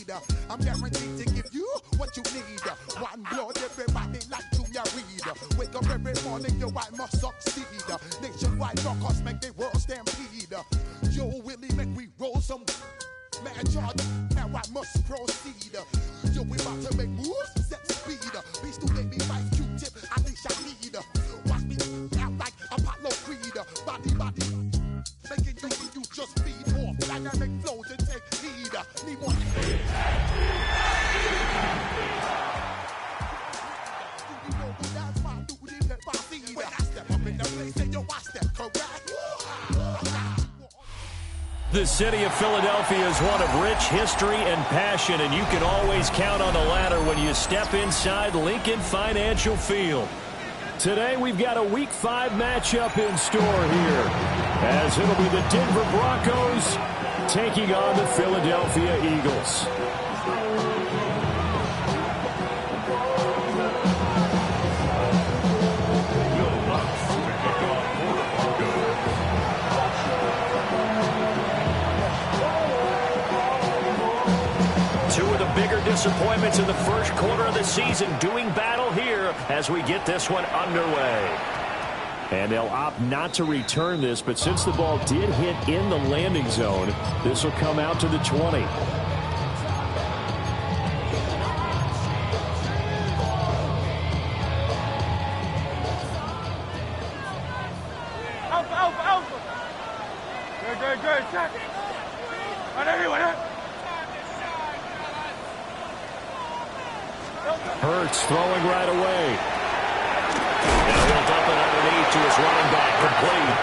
I'm guaranteed to give you what you need. One blood, everybody like Junior Reed. Wake up every morning, yo, I must succeed. Nationwide rockers make the world stampede. Yo, Willie, make we roll some man charge. Now I must proceed. Yo, we about to make moves, set speed. Beast to make me fight Q-tip, at least I need. Watch me out like Apollo Creed. Body, making you just feed off. Dynamic flows and take heed. Need more. When I step up in the place, then yo, I step correct. The city of Philadelphia is one of rich history and passion, and you can always count on the latter when you step inside Lincoln Financial Field. Today we've got a Week 5 matchup in store here, as it'll be the Denver Broncos taking on the Philadelphia Eagles. Bigger disappointments in the first quarter of the season doing battle here as we get this one underway. And they'll opt not to return this, but since the ball did hit in the landing zone, this will come out to the 20. Alpha. Good. Check. On everyone. Hurts throwing right away. And he'll dump it underneath to his running back, complete.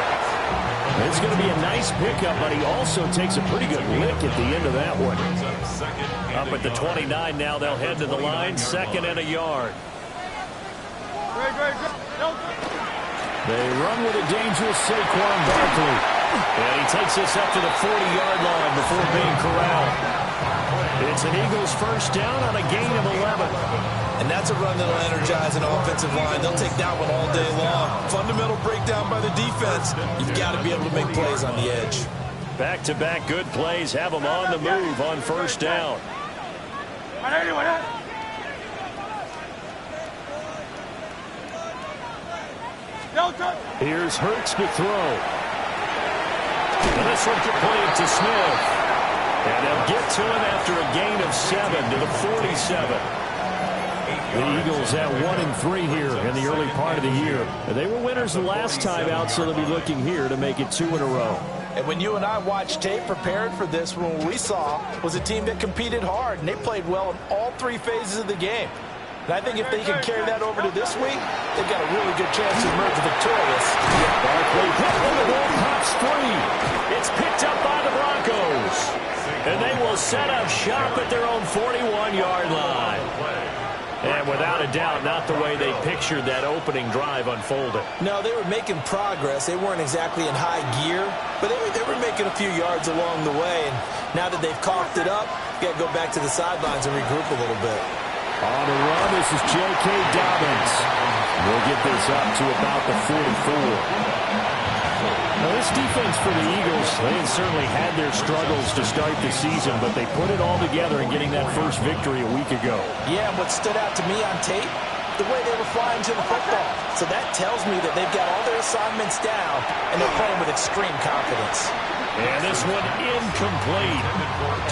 It's going to be a nice pickup, but he also takes a pretty good lick at the end of that one. Up at the 29 now, they'll head to the line, 2nd and a yard. They run with a dangerous Saquon Barkley. And he takes this up to the 40-yard line before being corralled. It's an Eagles first down on a gain of 11. And that's a run that'll energize an offensive line. They'll take that one all day long. Fundamental breakdown by the defense. You've got to be able to make plays on the edge. Back-to-back good plays have them on the move on first down. Here's Hurts to throw. And this one complete to Smith. And they'll get to him after a gain of 7 to the 47. The Eagles at 1-3 here in the early part of the year. They were winners the last time out, so they'll be looking here to make it 2 in a row. And when you and I watched tape prepared for this, what we saw was a team that competed hard, and they played well in all 3 phases of the game. And I think if they can carry that over to this week, they've got a really good chance to emerge victorious. Barkley, the ball pops free. It's picked up by the Broncos. And they will set up shop at their own 41-yard line. And without a doubt, not the way they pictured that opening drive unfolded. No, they were making progress. They weren't exactly in high gear, but they were making a few yards along the way. And now that they've coughed it up, you got to go back to the sidelines and regroup a little bit. On the run, this is J.K. Dobbins. We'll get this up to about the 44. Now, this defense for the Eagles, they certainly had their struggles to start the season, but they put it all together in getting that first victory a week ago. Yeah, and what stood out to me on tape, the way they were flying to the football. So that tells me that they've got all their assignments down, and they're playing with extreme confidence. And this one incomplete.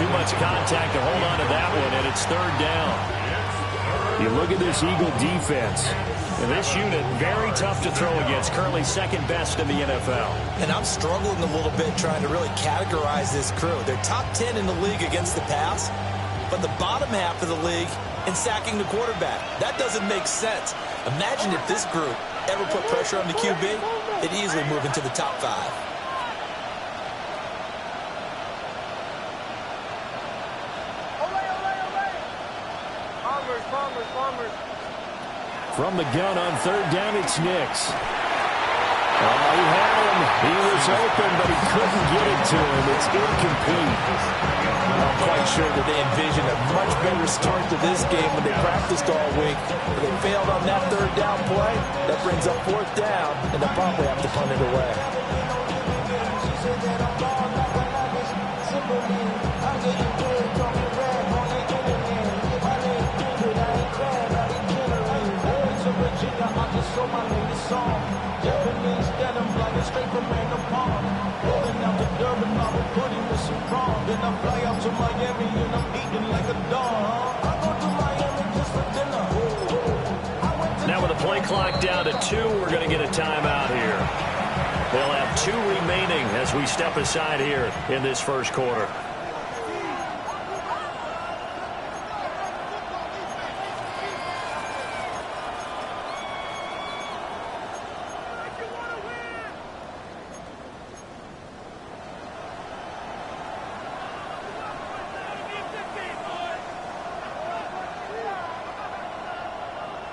Too much contact to hold on to that one, and it's 3rd down. You look at this Eagle defense. And this unit, very tough to throw against, currently 2nd best in the NFL. And I'm struggling a little bit trying to really categorize this crew. They're top 10 in the league against the pass, but the bottom half of the league in sacking the quarterback. That doesn't make sense. Imagine if this group ever put pressure on the QB, they'd easily move into the top 5. From the gun on 3rd down, it's Nix. Oh, he had him. He was open, but he couldn't get it to him. It's incomplete. I'm quite sure that they envisioned a much better start to this game when they practiced all week. But they failed on that 3rd down play. That brings up 4th down, and they'll probably have to punt it away. clock down to 2. We're going to get a timeout here. They'll have 2 remaining as we step aside here in this first quarter.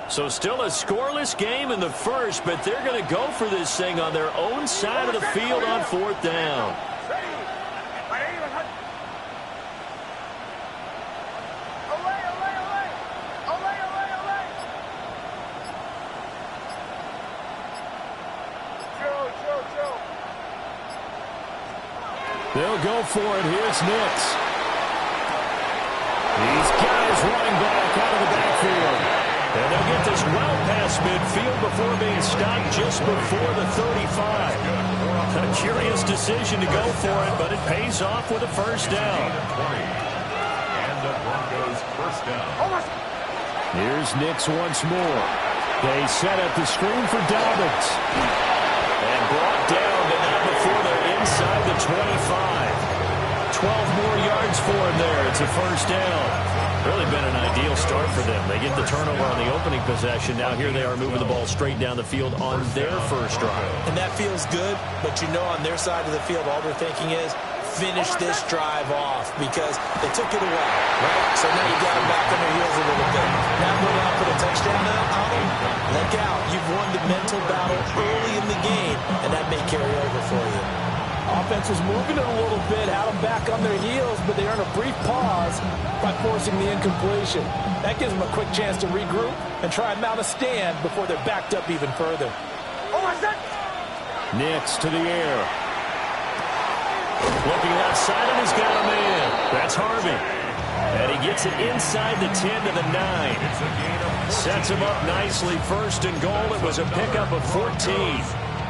So still a scoreless game in the first, but they're going to go for this thing on their own side of the field on 4th down. They'll go for it. Here's Nix. These guys running back out of the backfield. And they'll get this well past midfield before being stopped just before the 35. A curious decision to go for it, but it pays off with a first down. And the Broncos first down. Here's Nix once more. They set up the screen for Dobbins. And brought down, but not before they're inside the 25. 12 more yards for him there. It's a first down. Really been an ideal start for them. They get the turnover on the opening possession. Now here they are moving the ball straight down the field on their first drive. And that feels good, but you know on their side of the field all they're thinking is finish this drive off because they took it away, right? So now you got them back on their heels a little bit. Now go down for the touchdown now, look out. You've won the mental battle early in the game, and that may carry over for you. Offense was moving it a little bit, had them back on their heels, but they earned a brief pause by forcing the incompletion. That gives them a quick chance to regroup and try and mount a stand before they're backed up even further. Nix to the air. Looking left side, and he's got him in. That's Harvey. And he gets it inside the 10 to the 9. Sets him up nicely. First and goal. It was a pickup of 14.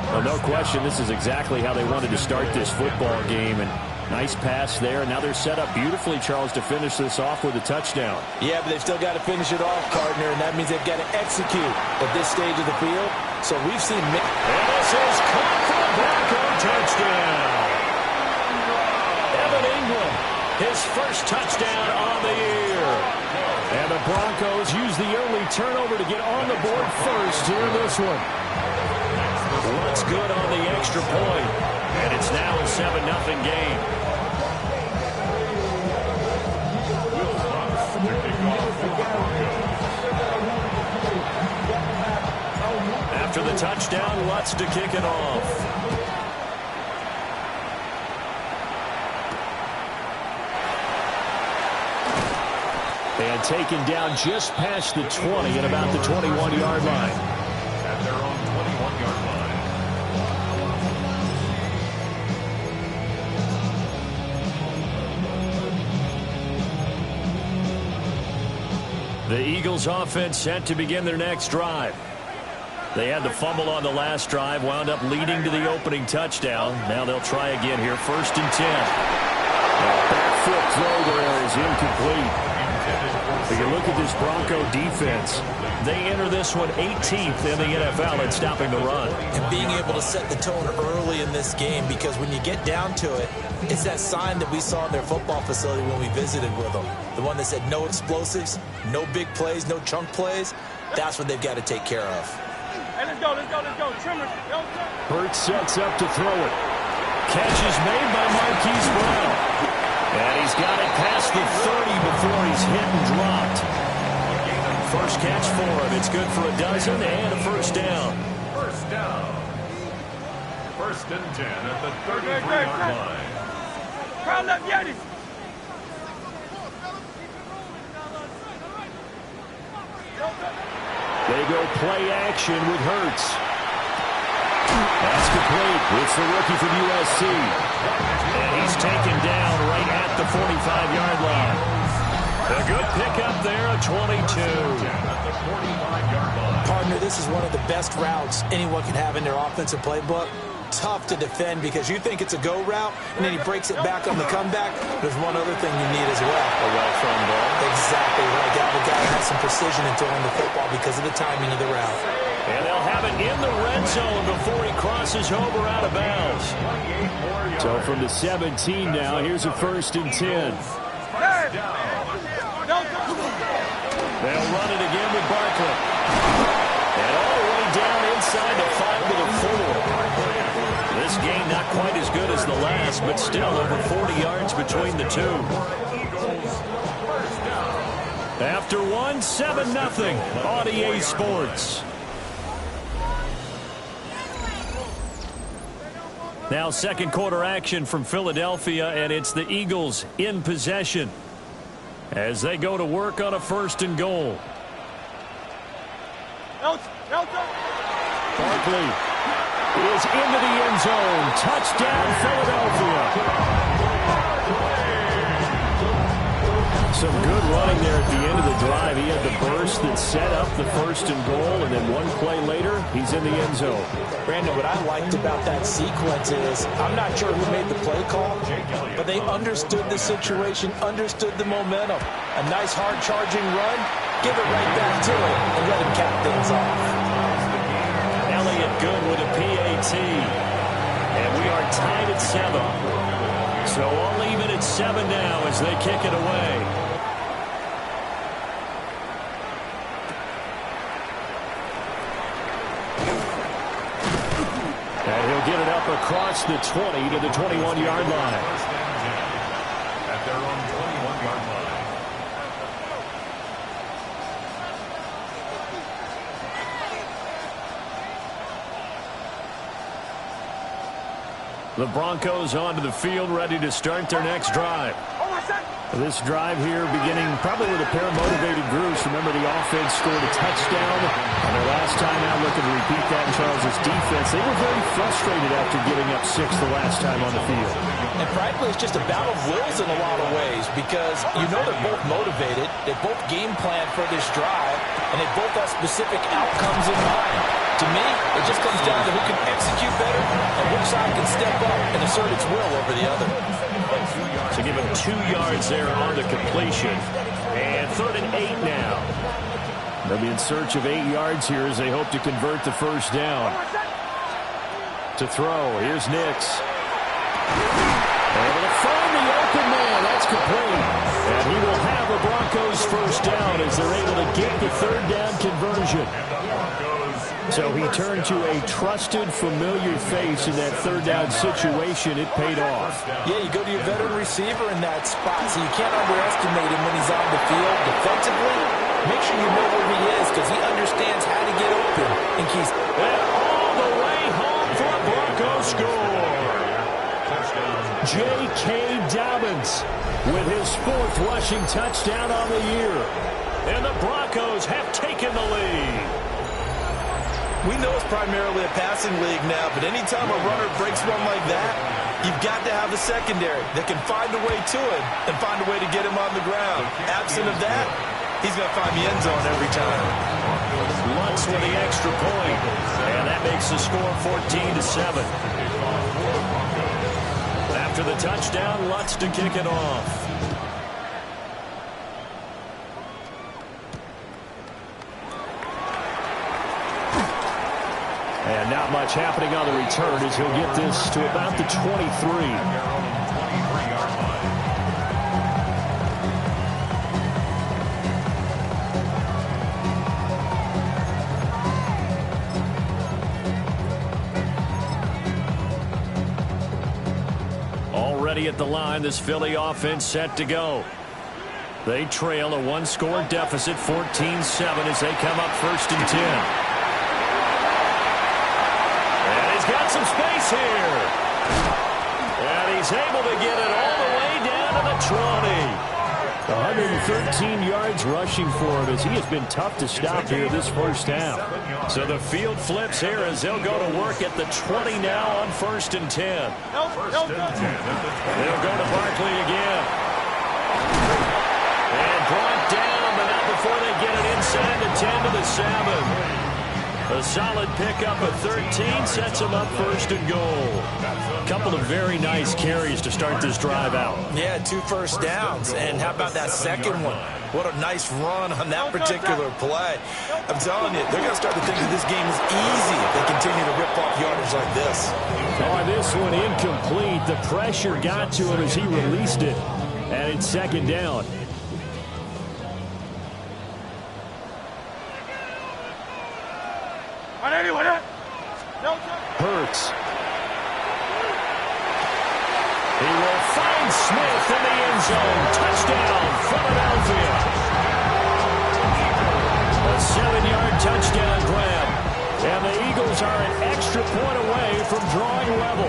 Well, no question, this is exactly how they wanted to start this football game. And nice pass there. Now they're set up beautifully, Charles, to finish this off with a touchdown. Yeah, but they've still got to finish it off, partner, and that means they've got to execute at this stage of the field. So we've seen... And this is caught for the Bronco touchdown. Evan Ingram, his first touchdown on the year. And the Broncos use the early turnover to get on the board first here in this one. What's good on the extra point, and it's now a 7-0 game. After the touchdown, Lutz to kick it off. And taken down just past the 20 at about the 21-yard line. At their own 21-yard line. The Eagles offense set to begin their next drive. They had the fumble on the last drive, wound up leading to the opening touchdown. Now they'll try again here, 1st and 10. Back foot throw there is incomplete. If you look at this Bronco defense, they enter this one 18th in the NFL at stopping the run. And being able to set the tone early in this game, because when you get down to it, it's that sign that we saw in their football facility when we visited with them. The one that said no explosives, no big plays, no chunk plays. That's what they've got to take care of. Hey, let's go. Trimmers. Burt sets up to throw it. Catch is made by Marquise Brown. And he's got it past the 30 before he's hit and dropped. First catch for him. It's good for a dozen and a first down. First down. 1st and 10 at the 33-yard line. Crowd left Yetis. They go play action with Hurts. That's complete. It's the rookie from USC. And he's taken down right at the 45-yard line. A good pickup there, a 22. Partner, this is one of the best routes anyone can have in their offensive playbook. Tough to defend because you think it's a go route, and then he breaks it back on the comeback. There's one other thing you need as well. A well-thrown ball. Exactly right. The guy has some precision in throwing the football because of the timing of the route. And they'll have it in the red zone before he crosses over out of bounds. So from the 17 now, here's a 1st and 10. They'll run it again with Barkley. And all the way down inside the 5 to the 4. This game not quite as good as the last, but still over 40 yards between the two. After one, 7-0 on EA Sports. Now second quarter action from Philadelphia, and it's the Eagles in possession as they go to work on a 1st and goal. Barkley is into the end zone. Touchdown, Philadelphia. Some good running there at the end of the drive. He had the burst that set up the 1st and goal, and then one play later, he's in the end zone. Brandon, what I liked about that sequence is I'm not sure who made the play call, but they understood the situation, understood the momentum. A nice, hard-charging run, give it right back to him, and let him cap things off. Elliott good with a PAT, and we are tied at 7. So all even at 7 now as they kick it away. And he'll get it up across the 20 to the 21-yard line. At their own 21-yard line. The Broncos onto the field, ready to start their next drive. This drive here beginning probably with a pair of motivated groups. Remember, the offense scored a touchdown on their last time out. Looking to repeat that in Charles' defense. They were very frustrated after giving up 6 the last time on the field. And frankly, it's just a battle of wills in a lot of ways because you know they're both motivated. They both game plan for this drive, and they both have specific outcomes in mind. To me, it just comes down to who can execute better and which side can step up and assert its will over the other. So give him 2 yards there on the completion. And 3rd and 8 now. They'll be in search of 8 yards here as they hope to convert the 1st down. To throw, here's Nix. Able to find the open man. That's complete. And he will have the Broncos 1st down as they're able to get the 3rd down conversion. So he turned to a trusted, familiar face in that 3rd down situation. It paid off. Yeah, you go to your veteran receiver in that spot, so you can't underestimate him when he's on the field. Defensively, make sure you know where he is because he understands how to get open. And he's all the way home for a Broncos score. J.K. Dobbins with his 4th rushing touchdown on the year. And the Broncos have taken the lead. We know it's primarily a passing league now, but anytime a runner breaks one like that, you've got to have a secondary that can find a way to it and find a way to get him on the ground. Absent of that, he's going to find the end zone every time. Lutz with the extra point, and that makes the score 14-7. After the touchdown, Lutz to kick it off. And not much happening on the return as he'll get this to about the 23. Already at the line, this Philly offense set to go. They trail a 1-score deficit, 14-7 as they come up 1st and 10. Got some space here. And he's able to get it all the way down to the 20. 113 yards rushing for him as he has been tough to stop here this 1st half. So the field flips here as they'll go to work at the 20 now on 1st and 10. They'll go to Barkley again. And brought down, but not before they get it inside the 10 to the 7. A solid pickup at 13 sets him up 1st and goal. A couple of very nice carries to start this drive out. Yeah, 2 first downs. And how about that second one? What a nice run on that particular play. I'm telling you, they're going to start to think that this game is easy if they continue to rip off yardage like this. Oh, this one incomplete. The pressure got to him as he released it. And it's second down. Hurts. He will find Smith in the end zone. Touchdown, Philadelphia. A 7-yard touchdown grab. And the Eagles are an extra point away from drawing level.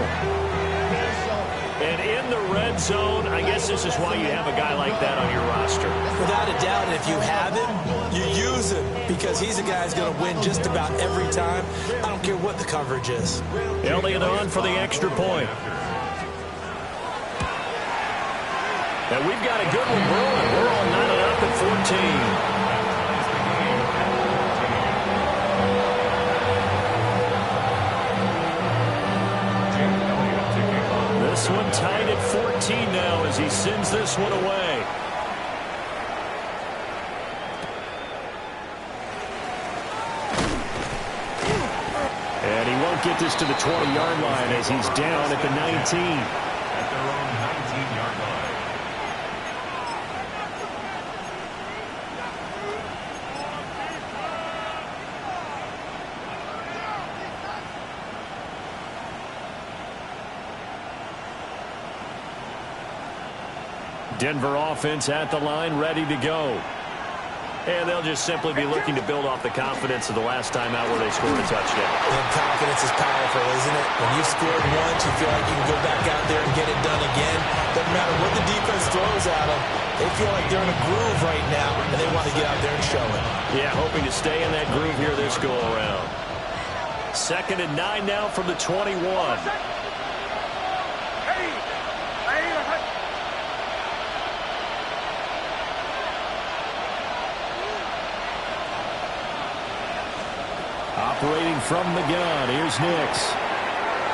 And in the red zone, I guess this is why you have a guy like that on your roster. Without a doubt, and if you have him, you use him because he's a guy who's going to win just about every time. I don't care what the coverage is. Elliott on for the extra point. And we've got a good one brewing. We're all knotted up at 14. This one tied at 14 now as he sends this one away. And he won't get this to the 20-yard line as he's down at the 19. At their own 19-yard line. Denver offense at the line, ready to go. And they'll just simply be looking to build off the confidence of the last time out where they scored a touchdown. And confidence is powerful, isn't it? When you've scored once, you feel like you can go back out there and get it done again. Doesn't matter what the defense throws at them. They feel like they're in a groove right now, and they want to get out there and show it. Yeah, hoping to stay in that groove here this go-around. 2nd and 9 now from the 21. Operating from the gun, here's Nix.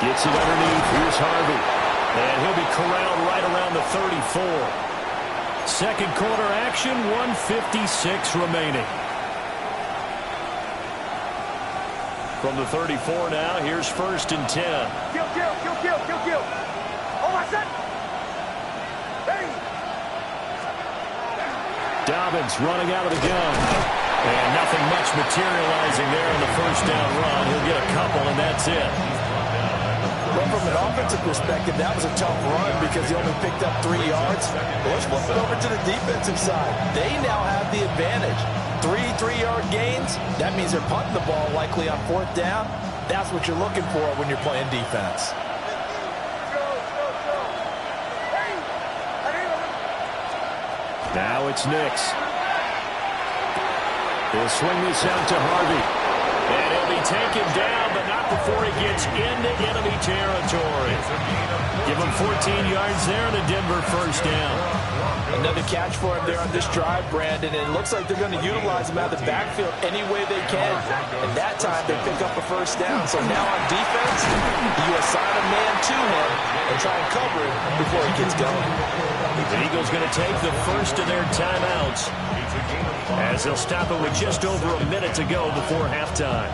Gets it underneath, here's Harvey. And he'll be corralled right around the 34. Second quarter action, 1:56 remaining. From the 34 now, here's 1st and 10. Kill. Oh, my son. Hey. Dobbins running out of the gun. And nothing much materializing there in the first down run. He'll get a couple, and that's it. Well, from an offensive perspective, that was a tough run because he only picked up 3 yards. Let's flip it over to the defensive side. They now have the advantage. 3 3-yard gains. That means they're punting the ball likely on 4th down. That's what you're looking for when you're playing defense. Now it's Nix. He'll swing this out to Harvey. And he'll be taken down, but not before he gets into enemy territory. Give him 14 yards there and a Denver first down. Another catch for him there on this drive, Brandon, and it looks like they're going to utilize him out of the backfield any way they can. And that time they pick up a first down. So now on defense, you assign a man to him and try and cover him before he gets going. The Eagles going to take the first of their timeouts as they'll stop it with just over a minute to go before halftime.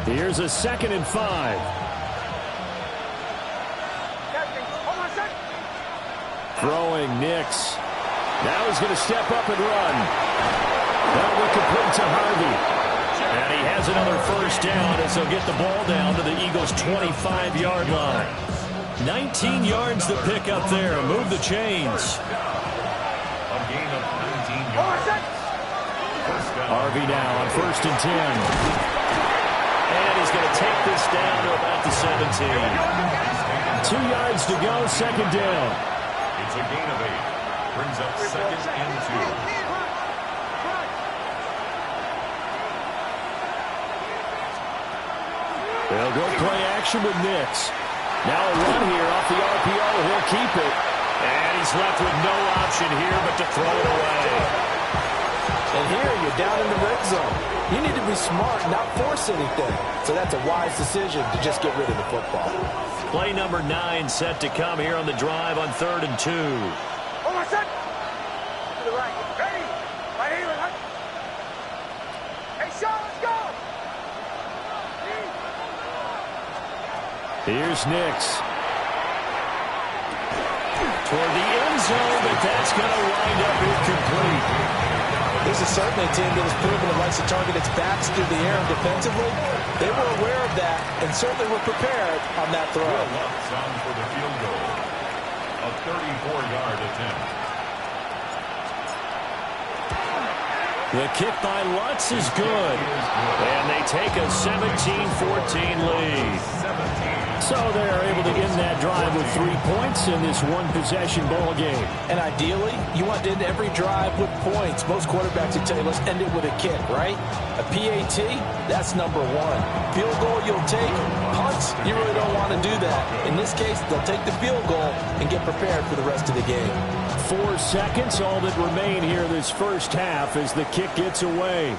Here's a 2nd and 5. Throwing Nix. Now he's going to step up and run. That'll be complete to Harvey. And he has another first down as they'll get the ball down to the Eagles' 25-yard line. 19 yards to pick up there. Move the chains. A gain of 19 yards. Harvey now on 1st and 10. And he's going to take this down to about the 17. 2 yards to go, 2nd down. It's a gain of 8. Brings up 2nd and 2. They'll go play action with Nix. Now a run here off the RPO. He'll keep it. And he's left with no option here but to throw it away. And here you're down in the red zone. You need to be smart, not force anything. So that's a wise decision to just get rid of the football. Play number 9 set to come here on the drive on 3rd and 2. Oh, my son! To the right. Ready? Right here. Right. Hey, Sean, let's go! Here's Nix. Toward the end zone, but that's going to wind up incomplete. This is certainly a team that has proven it likes to target its backs through the air and defensively. They were aware of that and certainly were prepared on that throw. Some for the field goal. A 34-yard attempt. The kick by Lutz is good. And they take a 17-14 lead. So they're able to end that drive with 3 points in this one-possession ball game. And ideally, you want to end every drive with points. Most quarterbacks would tell you, let's end it with a kick, right? A PAT, that's number 1. Field goal you'll take. Punts, you really don't want to do that. In this case, they'll take the field goal and get prepared for the rest of the game. 4 seconds, all that remain here this first half as the kick gets away.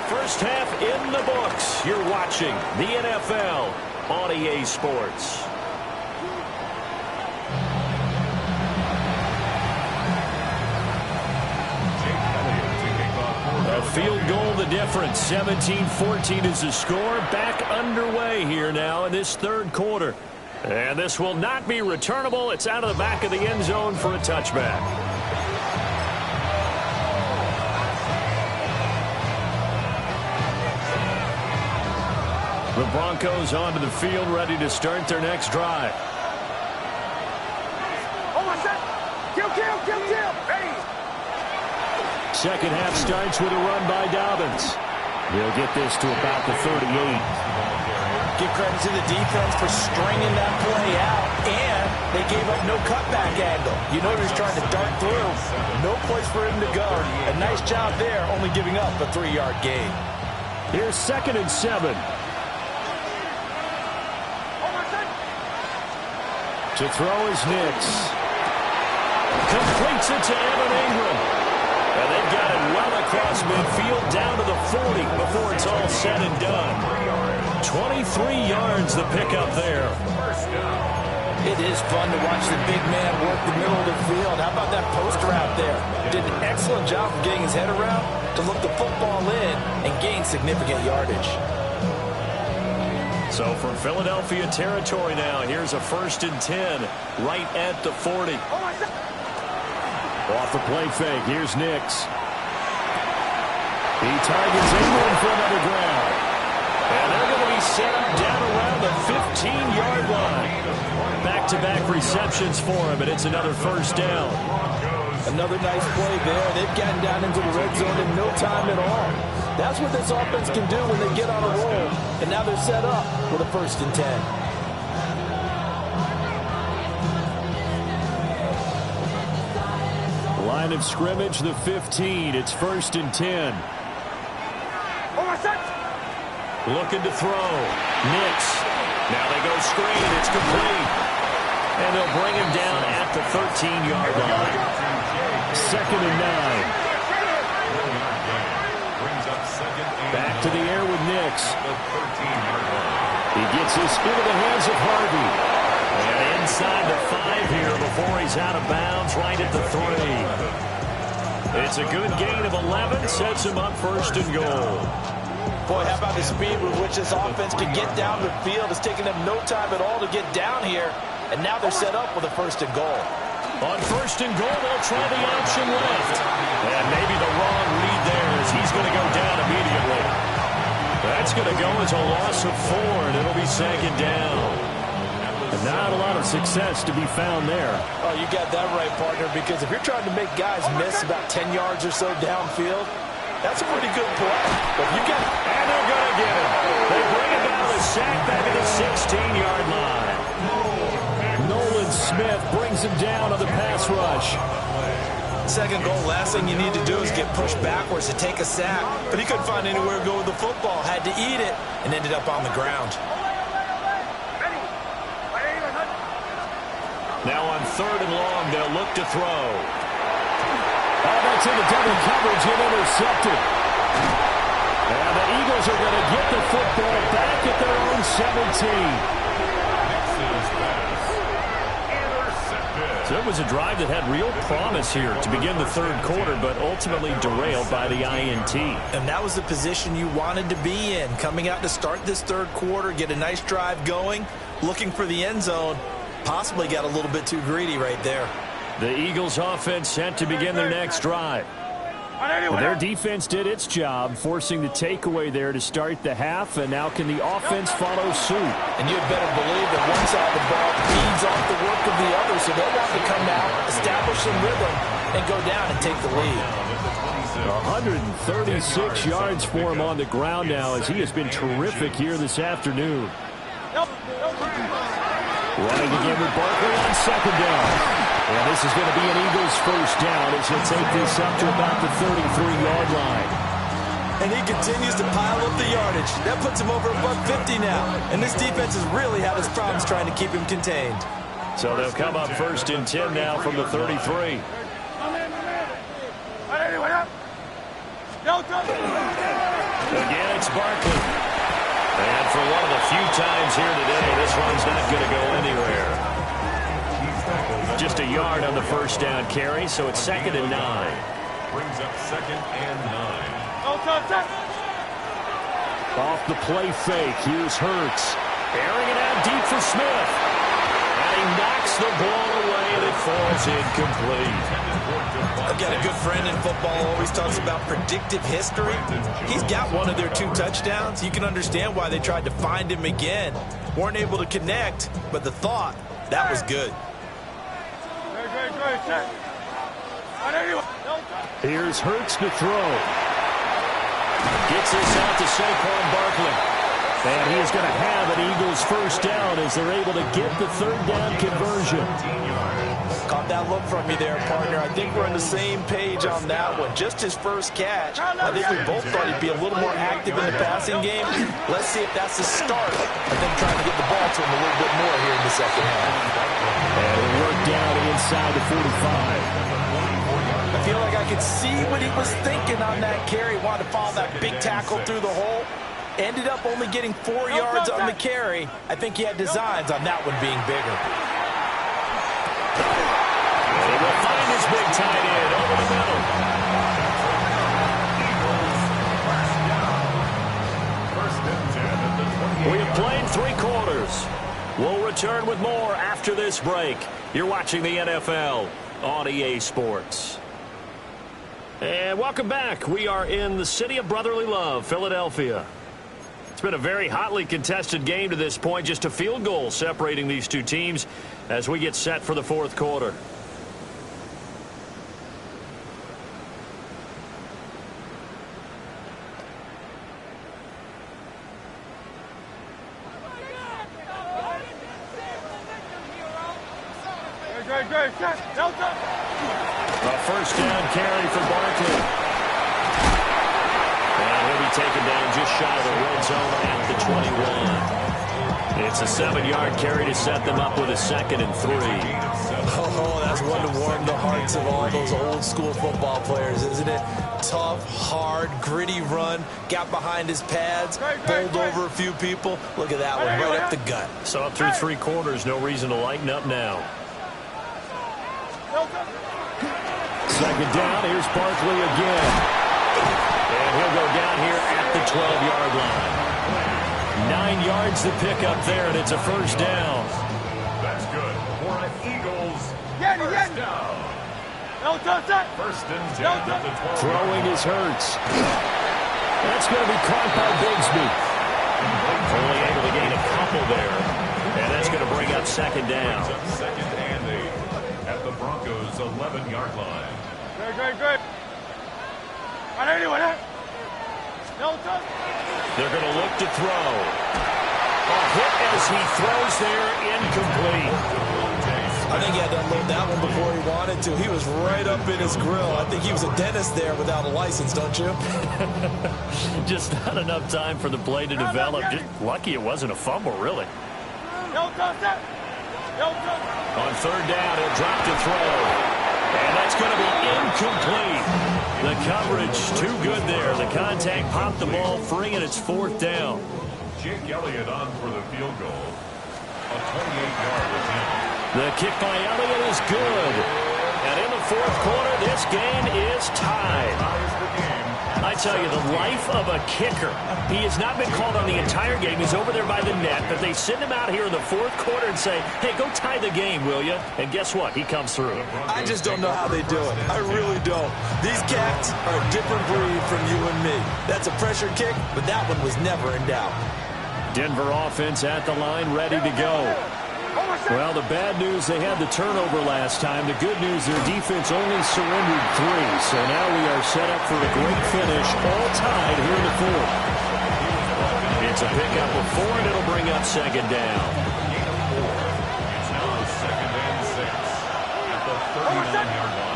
First half in the books. You're watching the NFL on EA Sports. A field goal the difference. 17-14 is the score. Back underway here now in this third quarter. And this will not be returnable. It's out of the back of the end zone for a touchback. The Broncos onto the field, ready to start their next drive. Oh, my son! Kill! Ready! Second half starts with a run by Dobbins. He'll get this to about the 38. Give credit to the defense for stringing that play out, and they gave up no cutback angle. You know he was trying to dart through. No place for him to go. A nice job there, only giving up a 3-yard gain. Here's 2nd and 7. To throw is Nix. Completes it to Evan Ingram. And they've got it well across midfield down to the 40 before it's all said and done. 23 yards the pickup there. It is fun to watch the big man work the middle of the field. How about that post route there? Did an excellent job of getting his head around to look the football in and gain significant yardage. So from Philadelphia territory now, here's a 1st and 10 right at the 40. Off the play fake, here's Nix. He targets Ingram for another grab. And they're going to be set up down around the 15-yard line. Back-to-back receptions for him, and it's another 1st down. Another nice play there. They've gotten down into the red zone in no time at all. That's what this offense can do when they get on a roll. And now they're set up with a 1st and 10. Line of scrimmage, the 15. It's 1st and 10. Looking to throw. Nix. Now they go screen. It's complete. And they'll bring him down at the 13-yard line. 2nd and 9. Back to the air with Nix. He gets this into the hands of Harvey. And inside the 5 here before he's out of bounds right at the 3. It's a good gain of 11. Sets him up 1st and goal. Boy, how about the speed with which this offense can get down the field? It's taken them no time at all to get down here. And now they're set up with a 1st and goal. On 1st and goal, they'll try the option left. And maybe the wrong read there as he's going to go down immediately. That's going to go as a loss of 4, and it'll be 2nd down. And not a lot of success to be found there. Oh, you got that right, partner, because if you're trying to make guys miss about 10 yards or so downfield, that's a pretty good play. But you got it. And they're going to get him. They bring him down the sack back at the 16-yard line. Nolan Smith brings him down on the pass rush. 2nd goal, last thing you need to do is get pushed backwards to take a sack. But he couldn't find anywhere to go with the football. Had to eat it and ended up on the ground. Ready? Now on 3rd and long, they'll look to throw. Oh, that's into double coverage and intercepted. And the Eagles are going to get the football back at their own 17. So it was a drive that had real promise here to begin the 3rd quarter, but ultimately derailed by the INT. And that was the position you wanted to be in. Coming out to start this 3rd quarter, get a nice drive going, looking for the end zone. Possibly got a little bit too greedy right there. The Eagles offense set to begin their next drive. Well, their defense did its job, forcing the takeaway there to start the half, and now can the offense follow suit? And you'd better believe that one side of the ball feeds off the work of the other, so they'll want to come out, establish some rhythm, and go down and take the lead. 136 yards for him on the ground now, as he has been terrific here this afternoon. Running again with Barkley on 2nd down. And this is going to be an Eagles first down as he'll take this up to about the 33-yard line. And he continues to pile up the yardage. That puts him over $150 now. And this defense has really had its problems trying to keep him contained. So they'll come up 1st and 10 now from the 33. Again, it's Barkley. And for one of the few times here today, this one's not going to go anywhere. Just a yard on the first down carry, so it's 2nd and 9. Brings up 2nd and 9. Off the play fake, here's Hurts. Airing it out deep for Smith. And he knocks the ball away, and it falls incomplete. I've got a good friend in football, always talks about predictive history. He's got one of their 2 touchdowns. You can understand why they tried to find him again. Weren't able to connect, but the thought, that was good. Here's Hurts to throw. Gets this out to Saquon Barkley. And he is going to have an Eagles first down as they're able to get the 3rd down conversion. Caught that look from you there, partner. I think we're on the same page on that one. Just his first catch. I think we both thought he'd be a little more active in the passing game. Let's see if that's the start of them trying to get the ball to him a little bit more here in the second half. And he'll work down inside the 45. I feel like I could see what he was thinking on that carry. Wanted to follow that big tackle through the hole. Ended up only getting 4 yards on the carry. I think he had designs on that one being bigger. He will find his big tight end over the middle. We have played 3 quarters. We'll return with more after this break. You're watching the NFL on EA Sports. And welcome back. We are in the city of brotherly love, Philadelphia. It's been a very hotly contested game to this point. Just a field goal separating these 2 teams as we get set for the 4th quarter. A first down carry for Barkley. And he'll be taken down just shy of the red zone at the 21. It's a 7-yard carry to set them up with a 2nd and 3. Oh, that's one to warm the hearts of all those old school football players, isn't it? Tough, hard, gritty run. Got behind his pads, bowled over a few people. Look at that one, right up the gut. So up through 3 quarters, no reason to lighten up now. 2nd down, here's Barkley again. And he'll go down here at the 12-yard line. 9 yards to pick up there, and it's a first down. That's good for an Eagles first down. First and 10 at the 12. Throwing is Hurts. That's going to be caught by Bigsby. Only able to gain a couple there. And that's going to bring up 2nd down. 2nd and 8 at the Broncos' 11-yard line. Good. They're going to look to throw. A hit as he throws there, incomplete. I think he had to unload that one before he wanted to. He was right up in his grill. I think he was a dentist there without a license, don't you? Just not enough time for the play to develop. Just lucky it wasn't a fumble, really. On third down, he'll drop to throw. And that's going to be incomplete. The coverage too good there. The contact popped the ball free, and it's fourth down. Jake Elliott on for the field goal. A 28-yard attempt. The kick by Elliott is good. And in the fourth quarter, this game is tied. I tell you, the life of a kicker. He has not been called on the entire game. He's over there by the net, but they send him out here in the fourth quarter and say, hey, go tie the game, will you? And guess what? He comes through. I just don't know how they do it. I really don't. These cats are a different breed from you and me. That's a pressure kick, but that one was never in doubt. Denver offense at the line, ready to go. Well, the bad news, they had the turnover last time. The good news, their defense only surrendered 3. So now we are set up for a great finish, all tied here in the fourth. It's a pickup of 4, and it'll bring up second down. It's now second and 6 at the 39-yard line.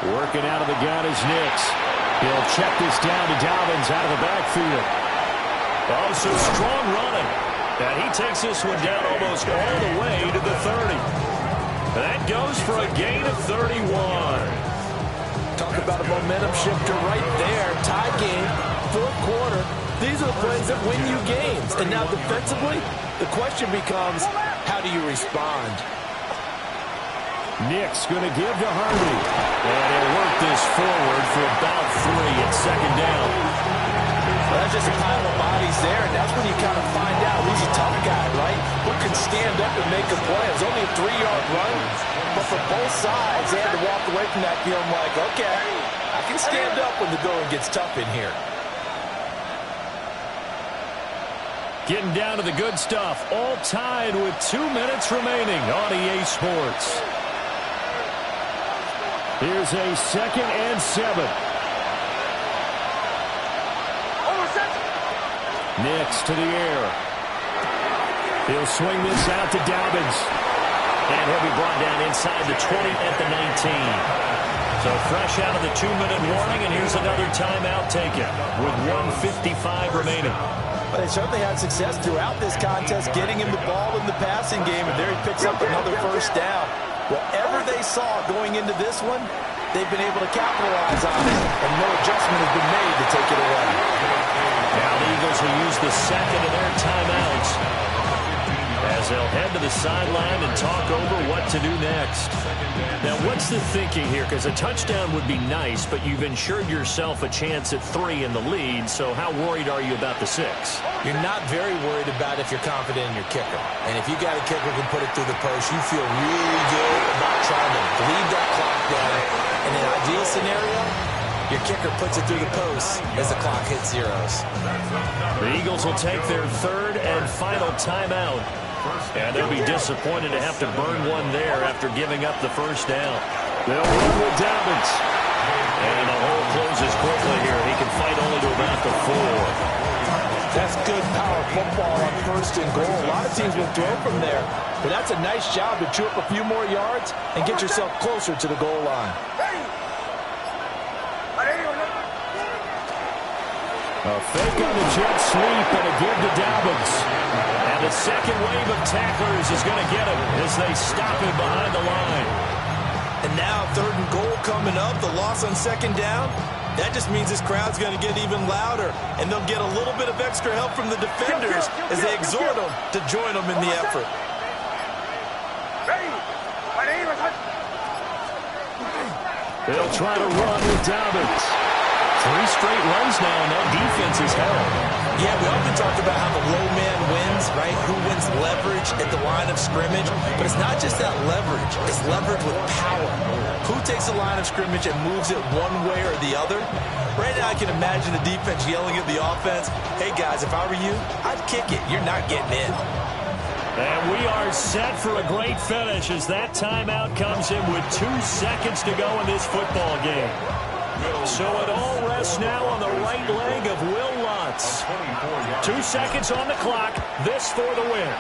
Working out of the gun is Nix. He'll check this down to Dobbins out of the backfield. Oh, so strong running. And he takes this one down almost all the way to the 30. That goes for a gain of 31. Talk about a momentum shifter right there. Tie game, fourth quarter. These are the plays that win you games. And now defensively, the question becomes, how do you respond? Nix going to give to Harvey. And he'll work this forward for about 3 at second down. Well, that's just a pile of bodies there, and that's when you kind of find out who's a tough guy, right? Who can stand up and make a play. It was only a 3-yard run, but for both sides, they had to walk away from that feeling like, okay, I can stand up when the going gets tough in here. Getting down to the good stuff. All tied with 2 minutes remaining on EA Sports. Here's a second and 7. Nix to the air. He'll swing this out to Dobbins. And he'll be brought down inside the 20 at the 19. So fresh out of the 2-minute warning, and here's another timeout taken with 1:55 remaining. But they certainly had success throughout this contest, getting him the ball in the passing game, and there he picks up another first down. Whatever they saw going into this one, they've been able to capitalize on it, and no adjustment has been made to take it away. Now the Eagles will use the second of their timeouts as they'll head to the sideline and talk over what to do next. Now, what's the thinking here? Because a touchdown would be nice, but you've ensured yourself a chance at 3 in the lead, so how worried are you about the 6? You're not very worried about if you're confident in your kicker. And if you got a kicker who can put it through the post, you feel really good about trying to bleed that clock down. In an ideal scenario, your kicker puts it through the post as the clock hits zeros. The Eagles will take their third and final timeout. And they'll be disappointed to have to burn one there after giving up the first down. They'll run with Dobbins. And the hole closes quickly here. He can fight only to about the 4. That's good power football on first and goal. A lot of teams will throw from there. But that's a nice job to chew up a few more yards and get yourself closer to the goal line. A fake on the jet sweep and a give to Dobbins. And the second wave of tacklers is going to get him as they stop him behind the line. And now third and goal coming up, the loss on second down. That just means this crowd's going to get even louder, and they'll get a little bit of extra help from the defenders as they exhort them to join them in the effort. They'll try to run with Dobbins. 3 straight runs now, and that defense is held. Yeah, we often talk about how the low man wins, right? Who wins leverage at the line of scrimmage? But it's not just that leverage. It's leverage with power. Who takes the line of scrimmage and moves it one way or the other? Right now I can imagine the defense yelling at the offense, hey, guys, if I were you, I'd kick it. You're not getting in. And we are set for a great finish as that timeout comes in with 2 seconds to go in this football game. So it all rests now on the right leg of Will Lutz. 2 seconds on the clock. This for the win.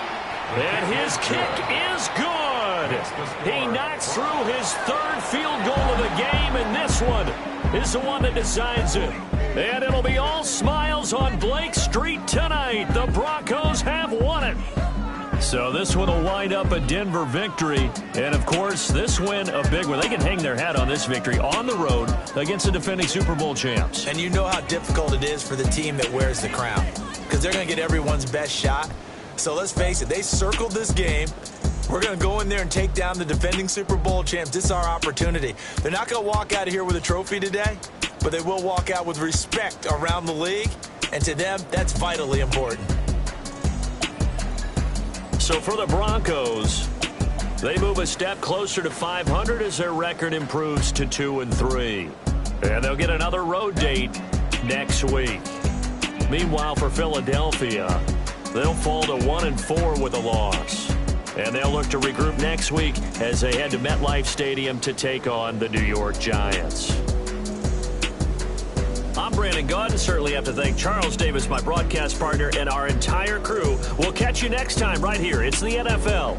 And his kick is good. He knocks through his third field goal of the game, and this one is the one that decides it. And it'll be all smiles on Blake Street tonight. The Broncos have won it. So this one will wind up a Denver victory. And, of course, this win a big one. They can hang their hat on this victory on the road against the defending Super Bowl champs. And you know how difficult it is for the team that wears the crown, because they're going to get everyone's best shot. So let's face it, they circled this game. We're going to go in there and take down the defending Super Bowl champs. This is our opportunity. They're not going to walk out of here with a trophy today, but they will walk out with respect around the league. And to them, that's vitally important. So for the Broncos, they move a step closer to 500 as their record improves to 2-3. And they'll get another road date next week. Meanwhile, for Philadelphia, they'll fall to 1-4 with a loss. And they'll look to regroup next week as they head to MetLife Stadium to take on the New York Giants. I'm Brandon Gaudin. Certainly have to thank Charles Davis, my broadcast partner, and our entire crew. We'll catch you next time right here. It's the NFL.